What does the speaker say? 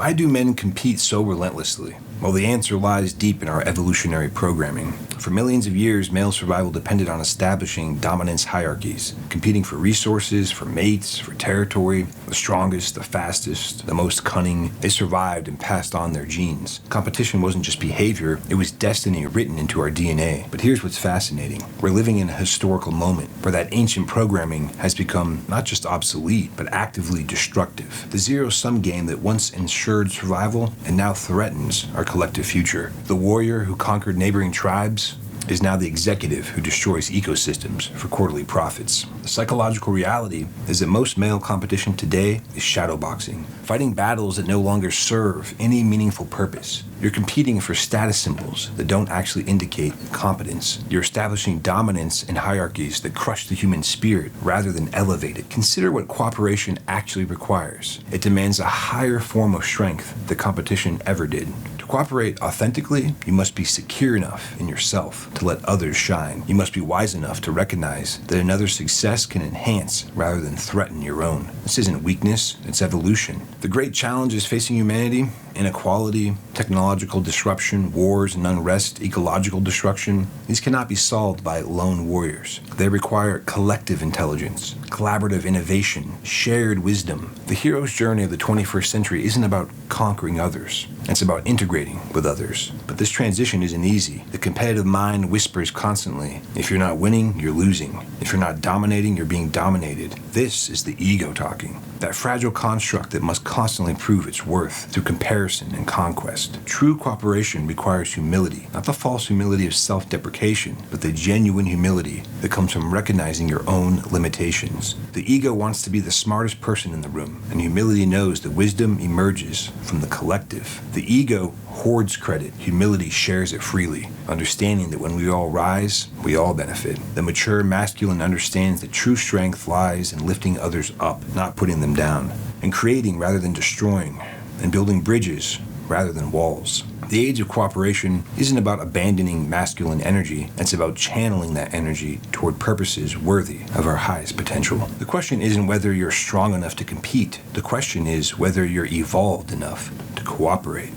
Why do men compete so relentlessly? Well, the answer lies deep in our evolutionary programming. For millions of years, male survival depended on establishing dominance hierarchies, competing for resources, for mates, for territory. The strongest, the fastest, the most cunning, they survived and passed on their genes. Competition wasn't just behavior, it was destiny written into our DNA. But here's what's fascinating. We're living in a historical moment where that ancient programming has become not just obsolete, but actively destructive. The zero-sum game that once ensured survival and now threatens our collective future. The warrior who conquered neighboring tribes is now the executive who destroys ecosystems for quarterly profits. The psychological reality is that most male competition today is shadowboxing, fighting battles that no longer serve any meaningful purpose. You're competing for status symbols that don't actually indicate competence. You're establishing dominance in hierarchies that crush the human spirit rather than elevate it. Consider what cooperation actually requires. It demands a higher form of strength than competition ever did. To cooperate authentically, you must be secure enough in yourself to let others shine. You must be wise enough to recognize that another's success can enhance rather than threaten your own. This isn't weakness, it's evolution. The great challenges facing humanity, inequality, technological disruption, wars and unrest, ecological destruction, these cannot be solved by lone warriors. They require collective intelligence, collaborative innovation, shared wisdom. The hero's journey of the 21st century isn't about conquering others. It's about integrating with others. But this transition isn't easy. The competitive mind whispers constantly, if you're not winning, you're losing. If you're not dominating, you're being dominated. This is the ego talking. That fragile construct that must constantly prove its worth through comparison and conquest. True cooperation requires humility, not the false humility of self-deprecation, but the genuine humility that comes from recognizing your own limitations. The ego wants to be the smartest person in the room, and humility knows that wisdom emerges from the collective. The ego hoards credit, humility shares it freely, understanding that when we all rise, we all benefit. The mature masculine understands that true strength lies in lifting others up, not putting them down, and creating rather than destroying, and building bridges rather than walls. The age of cooperation isn't about abandoning masculine energy, it's about channeling that energy toward purposes worthy of our highest potential. The question isn't whether you're strong enough to compete, the question is whether you're evolved enough to cooperate.